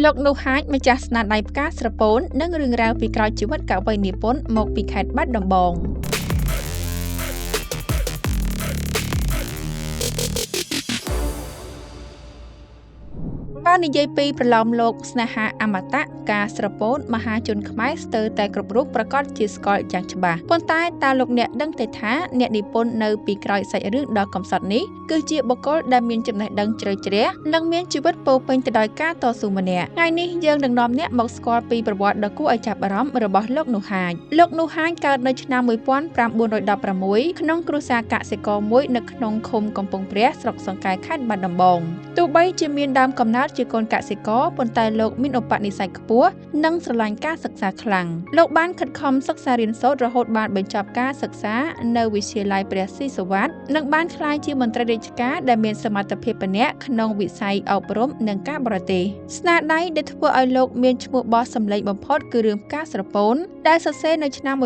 លោកនោះហាចម្ចាស់ស្នាដៃផ្កាស្រពោននិងរឿងរ៉ាវពីក្រោយជីវិតកវីនិពន្ធមកពីខេត្តបាត់ដំបងបើនិយាយពីប្រឡោមលោកស្នេហាអមតៈការស្រពោនមហាជនខ្មែរស្ទើរតែគ្រប់រូបប្រកាសជាស្គាល់យ៉ាងច្បាស់ប៉ុន្តែតើលោកអ្នកដឹងទេថាអ្នកនិពន្ធនៅពីក្រោយសាច់រឿងដ៏កំសត់នេះគឺជាបុគ្គលដែលមានចំណេះដឹងជ្រៅជ្រះនិងមានជីវិតពោរពេញទៅដោយការតស៊ូម្នាក់ថ្ងៃនេះយើងនឹងនាំអ្នកមកស្គាល់ពីប្រវត្តិដ៏គួរឲ្យចាប់អារម្មណ៍របស់លោកនោះហាចលោកនោះហាចកើតនៅឆ្នាំ1916ក្នុងគ្រួសារកសិករមួយនៅក្នុងឃុំកំពង់ព្រះស្រុកសង្កែខេត្តបាត់ដំបងទោះបីជាមានដើមកំណើតជាកូនកសិករប៉ុន្តែលោកមានឧបនិស្ស័យខ្ពស់និងស្រឡាញ់ការសិក្សាខ្លាំងលោកបានខិតខំសិក្សារៀនសូត្ររហូតបានបញ្ចប់ការសិក្សានៅវិទ្យាល័យព្រះស៊ីសុវត្ថិនិងបានក្លាយជាមន្ត្រីរាជការដែលមានសមត្ថភាពម្នាក់ក្នុងវិស័យអប់រំនិងការបរទេសស្នាដៃដែលធ្វើឲ្យលោកមានឈ្មោះបោះសម្លេងបំផុតគឺរឿងផ្កាស្រពោនដែលសរសេរនៅឆ្នាំ1949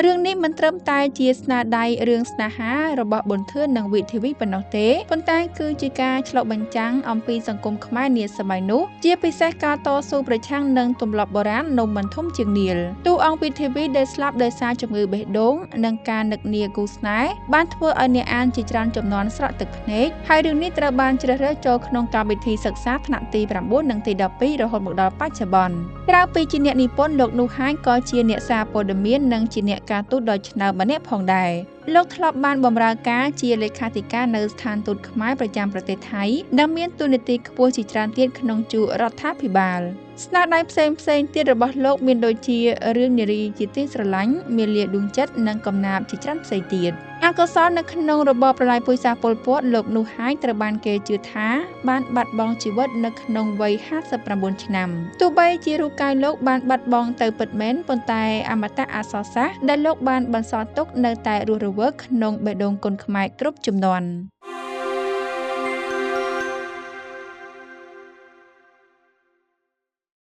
រឿងនេះមិនត្រឹមតែជាស្នាដៃរឿងស្នេហារបស់ប៊ុនធឿននិងវិធីវីប៉ុណ្ណោះទេប៉ុន្តែគឺជាការឆ្លុះបញ្ចាំងអំពីសង្គមខ្មែរនាសម័យនោះជាពិសេសការតស៊ូប្រឆាំងនឹងទម្លាប់បុរាណនំមិនធំជាងនាលតួអង្គវិធីវីដែលស្លាប់ដោយសារជំងឺបេះដូងនិងការនឹកនាគូស្នេហ៍បានធ្វើឲ្យអ្នកអានជាច្រើនចំនួនស្រក់ទឹកភ្នែកហើយរឿងនេះត្រូវបានជ្រើសរើសចូលក្នុងកម្មវិធីសិក្សាថ្នាក់ទី9និងទី12រហូតមកដល់បច្ចុប្បន្នក្រៅពីជាអ្នកនិពន្ធលោកនោះហាញក៏ជាអ្នកសារព័ត៌មាននិងជាអ្នកការទូតដ៏ឆ្នើមម្នាក់ផងដែរលោកធ្លាប់បានបម្រើការជាលេខាធិការនៅស្ថានទូតខ្មែរប្រចាំប្រទេសថៃនិងមានតួនាទីខ្ពស់ជាច្រើនទៀតក្នុងជួររដ្ឋាភិបាលស្នាដៃផ្សេងទៀតរបស់លោកមានដូចជារឿងនារីជាទីស្រឡាញ់មាលាដួងចិត្តនិងកំណាព្យជាច្រើនផ្សេងទៀតអកុសលនៅក្នុងរបបប្រល័យពូជសាសន៍ប៉ុលពតលោកនោះហាញត្រូវបានគេជឿថាបានបាត់បង់ជីវិតនៅក្នុងវ័យ59ឆ្នាំទោះបីជារូបកាយលោកបានបាត់បង់ទៅពិតមែនប៉ុន្តែអមតៈអក្សរសាស្ត្រដែលលោកបានបន្សល់ទុកនៅតែរស់រវើកក្នុងបេះដូងកូនខ្មែរគ្រប់ជំនាន់